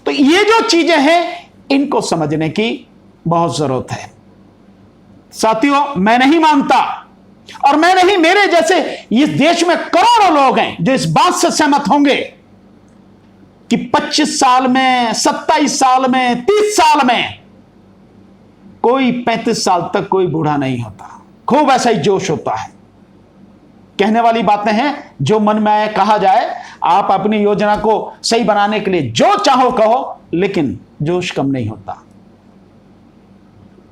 A: तो ये जो चीजें हैं इनको समझने की बहुत जरूरत है साथियों। मैं नहीं मानता, और मैं नहीं, मेरे जैसे इस देश में करोड़ों लोग हैं जो इस बात से सहमत होंगे कि 25 साल में, 27 साल में, 30 साल में कोई 35 साल तक कोई बूढ़ा नहीं होता। खूब ऐसा ही जोश होता है। कहने वाली बातें हैं, जो मन में आए कहा जाए। आप अपनी योजना को सही बनाने के लिए जो चाहो कहो, लेकिन जोश कम नहीं होता।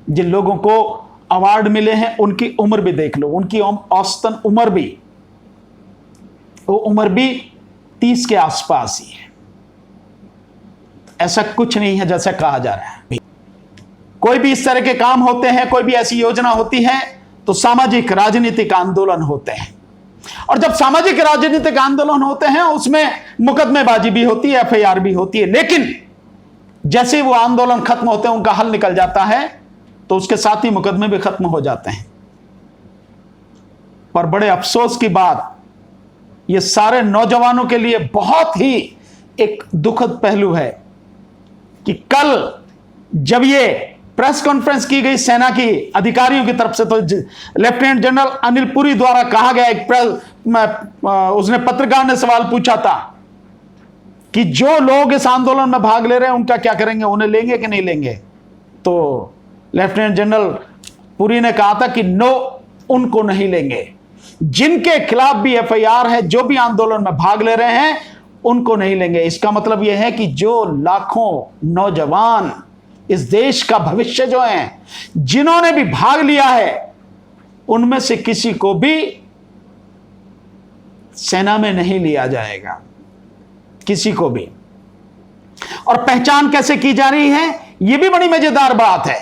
A: जिन लोगों को अवार्ड मिले हैं उनकी उम्र भी देख लो, उनकी औसतन उम्र भी, वो उम्र भी 30 के आसपास ही है। ऐसा कुछ नहीं है जैसा कहा जा रहा है। कोई भी इस तरह के काम होते हैं, कोई भी ऐसी योजना होती है तो सामाजिक राजनीतिक आंदोलन होते हैं। और जब सामाजिक राजनीतिक आंदोलन होते हैं उसमें मुकदमेबाजी भी होती है, एफआईआर भी होती है, लेकिन जैसे वो आंदोलन खत्म होते हैं, उनका हल निकल जाता है, तो उसके साथ ही मुकदमे भी खत्म हो जाते हैं। पर बड़े अफसोस की बात, ये सारे नौजवानों के लिए बहुत ही एक दुखद पहलू है कि कल जब ये प्रेस कॉन्फ्रेंस की गई सेना की अधिकारियों की तरफ से, तो लेफ्टिनेंट जनरल अनिल पुरी द्वारा कहा गया, उसने पत्रकार ने सवाल पूछा था कि जो लोग इस आंदोलन में भाग ले रहे हैं उनका क्या करेंगे, उन्हें लेंगे कि नहीं लेंगे? तो लेफ्टिनेंट जनरल पुरी ने कहा था कि नो, उनको नहीं लेंगे। जिनके खिलाफ भी एफआईआर है, जो भी आंदोलन में भाग ले रहे हैं, उनको नहीं लेंगे। इसका मतलब यह है कि जो लाखों नौजवान इस देश का भविष्य जो है, जिन्होंने भी भाग लिया है, उनमें से किसी को भी सेना में नहीं लिया जाएगा, किसी को भी। और पहचान कैसे की जा रही है, यह भी बड़ी मजेदार बात है।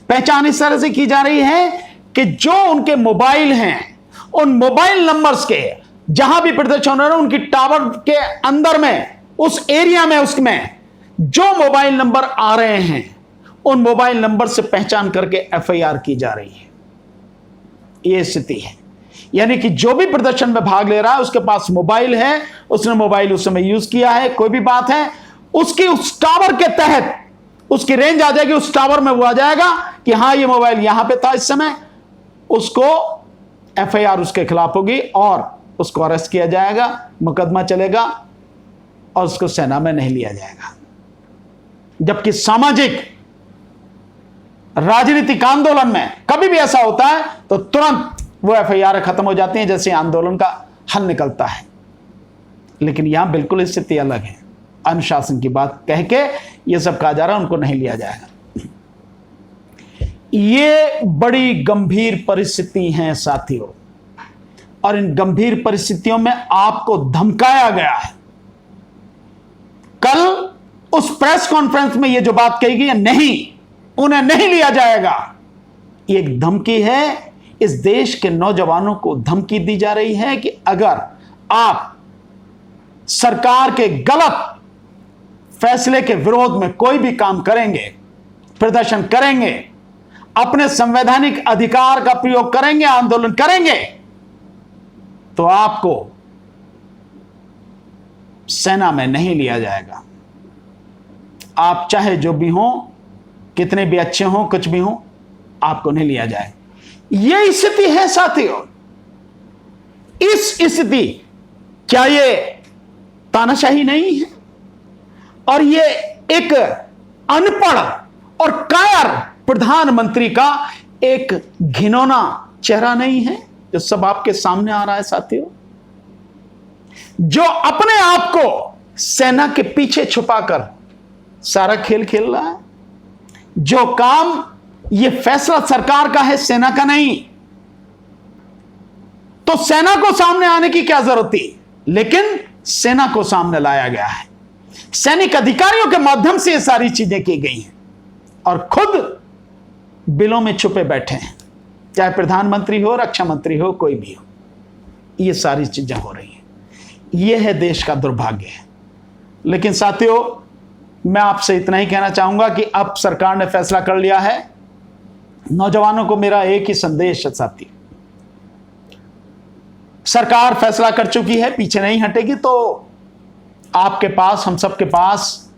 A: पहचान इस तरह से की जा रही है कि जो उनके मोबाइल हैं, उन मोबाइल नंबर्स के जहां भी प्रदर्शन हो रहा है, उनकी टावर के अंदर में, उस एरिया में, उसमें जो मोबाइल नंबर आ रहे हैं, उन मोबाइल नंबर से पहचान करके एफआईआर की जा रही है। यह स्थिति है। यानी कि जो भी प्रदर्शन में भाग ले रहा है, उसके पास मोबाइल है, उसने मोबाइल उस समय यूज किया है, कोई भी बात है, उसकी उस टावर के तहत उसकी रेंज आ जाएगी, उस टावर में वो आ जाएगा कि हां ये मोबाइल यहां पे था इस समय, उसको एफआईआर उसके खिलाफ होगी और उसको अरेस्ट किया जाएगा, मुकदमा चलेगा और उसको सेना में नहीं लिया जाएगा। जबकि सामाजिक राजनीतिक आंदोलन में कभी भी ऐसा होता है तो तुरंत वो एफआईआर खत्म हो जाती है जैसे आंदोलन का हल निकलता है। लेकिन यहां बिल्कुल स्थिति अलग है। अनुशासन की बात कह के ये सब कहा जा रहा है, उनको नहीं लिया जाएगा। ये बड़ी गंभीर परिस्थिति है साथियों, और इन गंभीर परिस्थितियों में आपको धमकाया गया है। कल उस प्रेस कॉन्फ्रेंस में ये जो बात कही गई है, नहीं, उन्हें नहीं लिया जाएगा, ये एक धमकी है। इस देश के नौजवानों को धमकी दी जा रही है कि अगर आप सरकार के गलत फैसले के विरोध में कोई भी काम करेंगे प्रदर्शन करेंगे, अपने संवैधानिक अधिकार का प्रयोग करेंगे, आंदोलन करेंगे, तो आपको सेना में नहीं लिया जाएगा। आप चाहे जो भी हो, कितने भी अच्छे हो, कुछ भी हो, आपको नहीं लिया जाए। यह स्थिति है साथियों। इस स्थिति, क्या ये तानाशाही नहीं है? और ये एक अनपढ़ और कायर प्रधानमंत्री का एक घिनौना चेहरा नहीं है जो सब आपके सामने आ रहा है साथियों? जो अपने आप को सेना के पीछे छुपाकर सारा खेल खेल रहा है। जो काम, ये फैसला सरकार का है, सेना का नहीं। तो सेना को सामने आने की क्या जरूरत थी? लेकिन सेना को सामने लाया गया है। सैनिक अधिकारियों के माध्यम से ये सारी चीजें की गई हैं और खुद बिलों में छुपे बैठे हैं। चाहे प्रधानमंत्री हो, रक्षा मंत्री हो, कोई भी हो, ये सारी चीजें हो रही हैं। यह है देश का दुर्भाग्य है। लेकिन साथियों, मैं आपसे इतना ही कहना चाहूंगा कि अब सरकार ने फैसला कर लिया है। नौजवानों को मेरा एक ही संदेश है साथी, सरकार फैसला कर चुकी है, पीछे नहीं हटेगी। तो आपके पास, हम सबके पास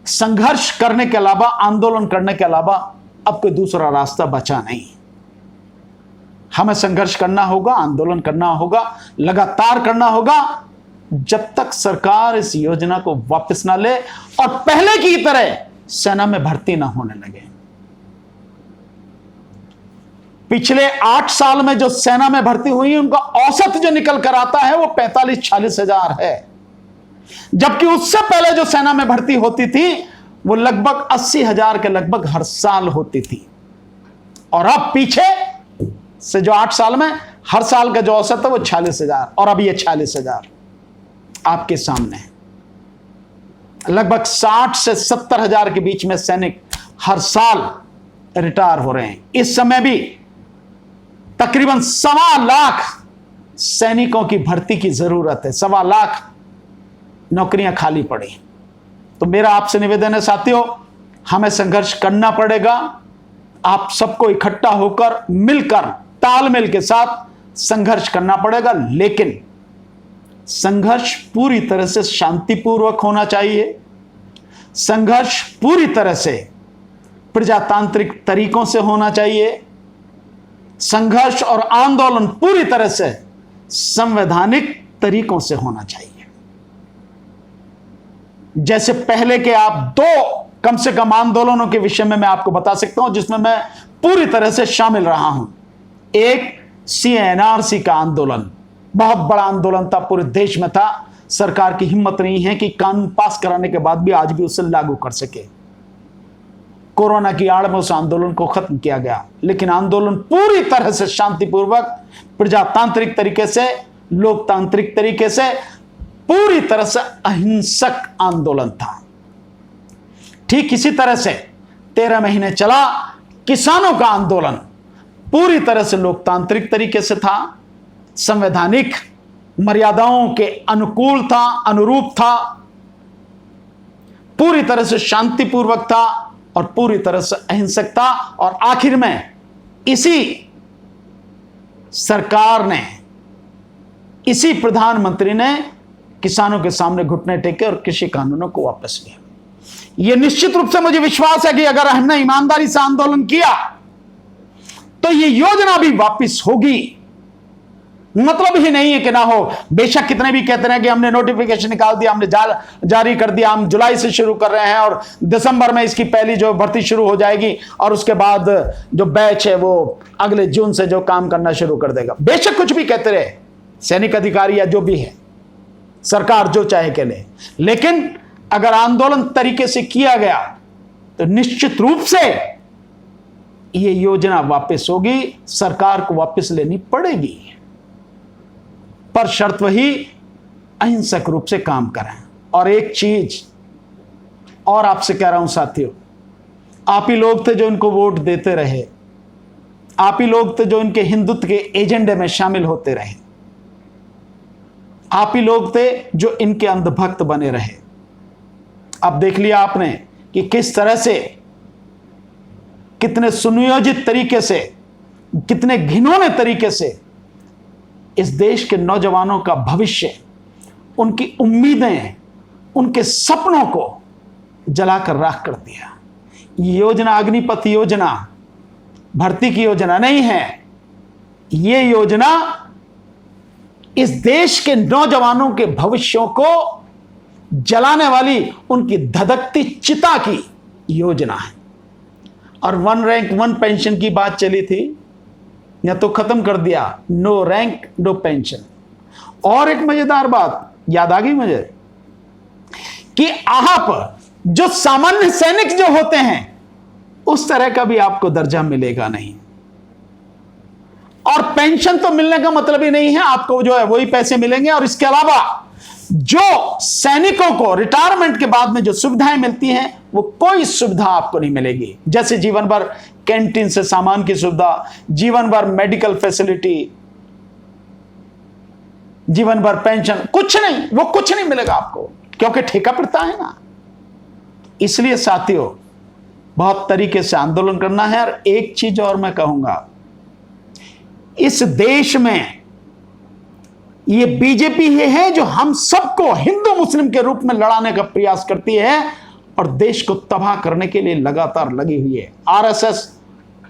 A: संघर्ष करने के अलावा, आंदोलन करने के अलावा अब कोई दूसरा रास्ता बचा नहीं। हमें संघर्ष करना होगा, आंदोलन करना होगा, लगातार करना होगा, जब तक सरकार इस योजना को वापस ना ले और पहले की तरह सेना में भर्ती ना होने लगे। पिछले 8 साल में जो सेना में भर्ती हुई है, उनका औसत जो निकल कर आता है वो 45-46 हजार है। जबकि उससे पहले जो सेना में भर्ती होती थी वो लगभग 80 हजार के लगभग हर साल होती थी। और अब पीछे से जो 8 साल में हर साल का जो औसत है वो 46 हजार, और अब ये 46 हजार आपके सामने है। लगभग 60 से 70 हजार के बीच में सैनिक हर साल रिटायर हो रहे हैं। इस समय भी तकरीबन 1.25 लाख सैनिकों की भर्ती की जरूरत है। 1.25 लाख नौकरियां खाली पड़ी। तो मेरा आपसे निवेदन है साथियों, हमें संघर्ष करना पड़ेगा। आप सबको इकट्ठा होकर, मिलकर, तालमेल के साथ संघर्ष करना पड़ेगा। लेकिन संघर्ष पूरी तरह से शांतिपूर्वक होना चाहिए। संघर्ष पूरी तरह से प्रजातांत्रिक तरीकों से होना चाहिए। संघर्ष और आंदोलन पूरी तरह से संवैधानिक तरीकों से होना चाहिए। जैसे पहले के आप 2 कम से कम आंदोलनों के विषय में मैं आपको बता सकता हूं, जिसमें मैं पूरी तरह से शामिल रहा हूं। एक CNRC का आंदोलन, बहुत बड़ा आंदोलन था, पूरे देश में था। सरकार की हिम्मत नहीं है कि कानून पास कराने के बाद भी आज भी उसे लागू कर सके। कोरोना की आड़ में उस आंदोलन को खत्म किया गया। लेकिन आंदोलन पूरी तरह से शांतिपूर्वक, प्रजातांत्रिक तरीके से, लोकतांत्रिक तरीके से, पूरी तरह से अहिंसक आंदोलन था। ठीक इसी तरह से 13 महीने चला किसानों का आंदोलन, पूरी तरह से लोकतांत्रिक तरीके से था, संवैधानिक मर्यादाओं के अनुकूल था, अनुरूप था, पूरी तरह से शांतिपूर्वक था और पूरी तरह से अहिंसक था। और आखिर में इसी सरकार ने, इसी प्रधानमंत्री ने किसानों के सामने घुटने टेके और कृषि कानूनों को वापस लिया। यह निश्चित रूप से मुझे विश्वास है कि अगर हमने ईमानदारी से आंदोलन किया तो यह योजना भी वापस होगी। मतलब ही नहीं है कि ना हो। बेशक कितने भी कहते हैं कि हमने नोटिफिकेशन निकाल दिया, हमने जारी कर दिया, हम जुलाई से शुरू कर रहे हैं और दिसंबर में इसकी पहली जो भर्ती शुरू हो जाएगी और उसके बाद जो बैच है वो अगले जून से जो काम करना शुरू कर देगा। बेशक कुछ भी कहते रहे सैनिक अधिकारी या जो भी है, सरकार जो चाहे कह ले, लेकिन अगर आंदोलन तरीके से किया गया तो निश्चित रूप से यह योजना वापस होगी, सरकार को वापस लेनी पड़ेगी। पर शर्त वही, अहिंसक रूप से काम करें। और एक चीज और आपसे कह रहा हूं साथियों, आप ही लोग थे जो इनको वोट देते रहे, आप ही लोग थे जो इनके हिंदुत्व के एजेंडे में शामिल होते रहे, आप ही लोग थे जो इनके अंधभक्त बने रहे। अब देख लिया आपने कि किस तरह से कितने सुनियोजित तरीके से, कितने घिनौने तरीके से इस देश के नौजवानों का भविष्य, उनकी उम्मीदें, उनके सपनों को जलाकर राख कर दिया। ये योजना अग्निपथ योजना भर्ती की योजना नहीं है। ये योजना इस देश के नौजवानों के भविष्यों को जलाने वाली, उनकी धधकती चिता की योजना है। और 1 रैंक 1 पेंशन की बात चली थी, या तो खत्म कर दिया, नो रैंक नो पेंशन। और एक मजेदार बात याद आ गई मुझे कि आप जो सामान्य सैनिक जो होते हैं उस तरह का भी आपको दर्जा मिलेगा नहीं। और पेंशन तो मिलने का मतलब ही नहीं है, आपको जो है वही पैसे मिलेंगे। और इसके अलावा जो सैनिकों को रिटायरमेंट के बाद में जो सुविधाएं मिलती हैं वो कोई सुविधा आपको नहीं मिलेगी। जैसे जीवन भर कैंटीन से सामान की सुविधा, जीवन भर मेडिकल फैसिलिटी, जीवन भर पेंशन, कुछ नहीं, वो कुछ नहीं मिलेगा आपको, क्योंकि ठेका पड़ता है ना। इसलिए साथियों, बहुत तरीके से आंदोलन करना है। और एक चीज और मैं कहूंगा, इस देश में ये बीजेपी ही है जो हम सबको हिंदू मुस्लिम के रूप में लड़ाने का प्रयास करती है और देश को तबाह करने के लिए लगातार लगी हुई है, आरएसएस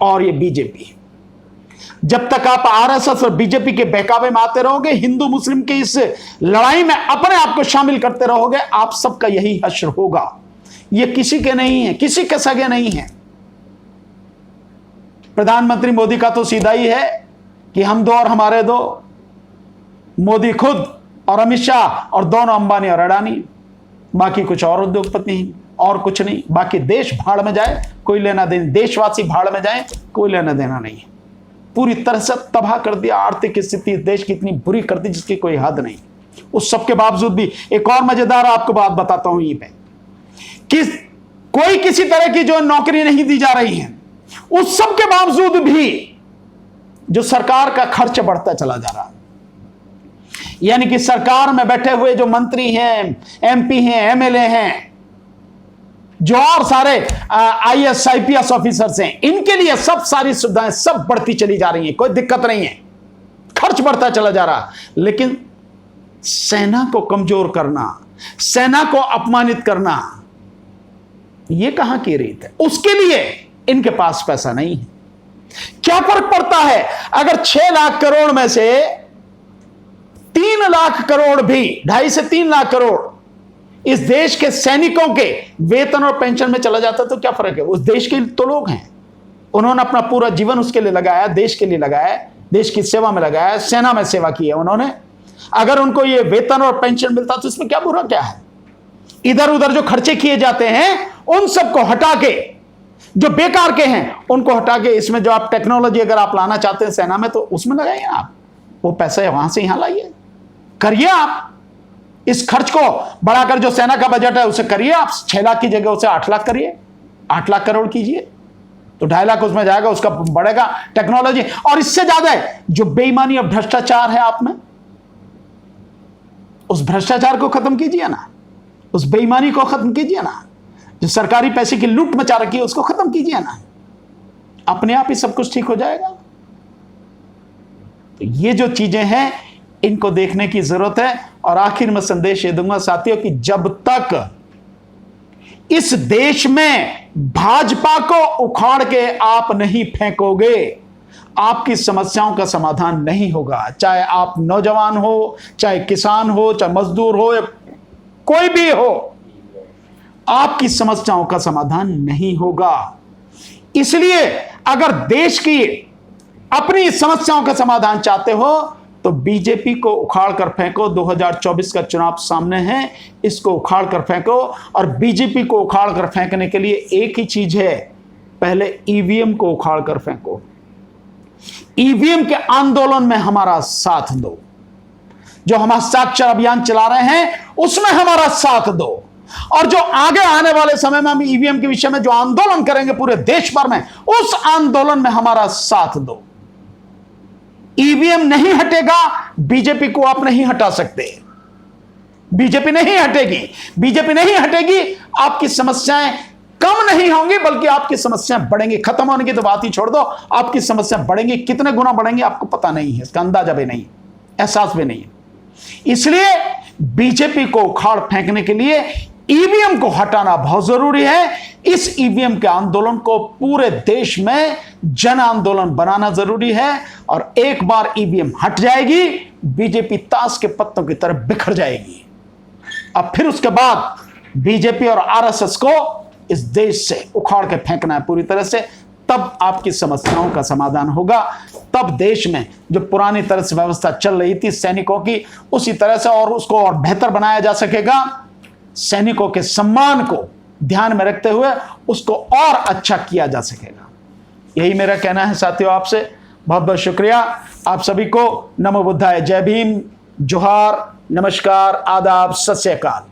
A: और ये बीजेपी। जब तक आप आरएसएस और बीजेपी के बहकावे में आते रहोगे, हिंदू मुस्लिम की इस लड़ाई में अपने आप को शामिल करते रहोगे, आप सबका यही हश्र होगा। ये किसी के नहीं है, किसी के सगे नहीं है। प्रधानमंत्री मोदी का तो सीधा ही है कि हम दो और हमारे दो, मोदी खुद और अमित शाह और दोनों अंबानी और अडानी, बाकी कुछ और उद्योगपति नहीं और कुछ नहीं। बाकी देश भाड़ में जाए, कोई लेना देना, देशवासी भाड़ में जाए, कोई लेना देना नहीं है। पूरी तरह से तबाह कर दिया, आर्थिक स्थिति देश की इतनी बुरी कर दी जिसकी कोई हद नहीं। उस सब के बावजूद भी एक और मजेदार आपको बात बताता हूं, यहीं पे कि कोई किसी तरह की जो नौकरी नहीं दी जा रही है, उस सब के बावजूद भी जो सरकार का खर्च बढ़ता चला जा रहा है। यानी कि सरकार में बैठे हुए जो मंत्री हैं, एमपी हैं, एमएलए हैं, जो और सारे आईएएस आईपीएस ऑफिसर्स हैं, इनके लिए सब सारी सुविधाएं सब बढ़ती चली जा रही हैं, कोई दिक्कत नहीं है, खर्च बढ़ता चला जा रहा। लेकिन सेना को कमजोर करना, सेना को अपमानित करना, यह कहां की रीत है? उसके लिए इनके पास पैसा नहीं है। क्या फर्क पड़ता है अगर 6 लाख करोड़ में से 3 लाख करोड़ भी, 2.5 से 3 लाख करोड़ इस देश के सैनिकों के वेतन और पेंशन में चला जाता, तो क्या फर्क है? उस देश के तो लोग हैं, उन्होंने अपना पूरा जीवन उसके लिए लगाया, देश के लिए लगाया, देश की सेवा में लगाया, सेना में सेवा की है उन्होंने। अगर उनको ये वेतन और पेंशन मिलता तो इसमें क्या बुरा क्या है? इधर उधर जो खर्चे किए जाते हैं उन सबको हटा के, जो बेकार के हैं उनको हटा के, इसमें जो आप टेक्नोलॉजी अगर आप लाना चाहते हैं सेना में, तो उसमें लगाइए आप, वो पैसा वहां से यहां लाइए, करिए आप इस खर्च को बढ़ाकर। जो सेना का बजट है उसे करिए आप 6 लाख की जगह उसे 8 लाख करिए, 8 लाख करोड़ कीजिए, तो 2.5 लाख उसमें जाएगा, उसका बढ़ेगा टेक्नोलॉजी। और इससे ज्यादा है जो बेईमानी और भ्रष्टाचार है आप में, उस भ्रष्टाचार को खत्म कीजिए ना, उस बेईमानी को खत्म कीजिए ना, जो सरकारी पैसे की लूट मचा रखी है उसको खत्म कीजिए ना, अपने आप ही सब कुछ ठीक हो जाएगा। तो ये जो चीजें हैं इनको देखने की जरूरत है। और आखिर में संदेश ये दूंगा साथियों कि जब तक इस देश में भाजपा को उखाड़ के आप नहीं फेंकोगे, आपकी समस्याओं का समाधान नहीं होगा। चाहे आप नौजवान हो, चाहे किसान हो, चाहे मजदूर हो, या कोई भी हो, आपकी समस्याओं का समाधान नहीं होगा। इसलिए अगर देश की अपनी समस्याओं का समाधान चाहते हो तो बीजेपी को उखाड़ कर फेंको। 2024 का चुनाव सामने है, इसको उखाड़ कर फेंको। और बीजेपी को उखाड़ कर फेंकने के लिए एक ही चीज है, पहले ईवीएम को उखाड़ कर फेंको। ईवीएम के आंदोलन में हमारा साथ दो, जो हम हस्ताक्षर अभियान चला रहे हैं उसमें हमारा साथ दो। और जो आगे आने वाले समय में हम ईवीएम के विषय में जो आंदोलन करेंगे पूरे देश भर में, उस आंदोलन में हमारा साथ दो। ईवीएम नहीं हटेगा, बीजेपी को आप नहीं हटा सकते, बीजेपी नहीं हटेगी, बीजेपी नहीं हटेगी। आपकी समस्याएं कम नहीं होंगी बल्कि आपकी समस्याएं बढ़ेंगी। खत्म होने की तो बात ही छोड़ दो, आपकी समस्याएं बढ़ेंगी। कितने गुना बढ़ेंगी आपको पता नहीं है, इसका अंदाजा भी नहीं है, एहसास भी नहीं है। इसलिए बीजेपी को उखाड़ फेंकने के लिए ईवीएम को हटाना बहुत जरूरी है। इस ईवीएम के आंदोलन को पूरे देश में जन आंदोलन बनाना जरूरी है। और एक बार ईवीएम हट जाएगी, बीजेपी ताश के पत्तों की तरह बिखर जाएगी। अब फिर उसके बाद बीजेपी और आरएसएस को इस देश से उखाड़ के फेंकना है पूरी तरह से। तब आपकी समस्याओं का समाधान होगा। तब देश में जो पुरानी तरह से व्यवस्था चल रही थी सैनिकों की, उसी तरह से और उसको और बेहतर बनाया जा सकेगा। सैनिकों के सम्मान को ध्यान में रखते हुए उसको और अच्छा किया जा सकेगा। यही मेरा कहना है साथियों आपसे। बहुत बहुत शुक्रिया आप सभी को। नमो बुद्धाय। जय भीम, जोहार, नमस्कार, आदाब, सत श्री अकाल।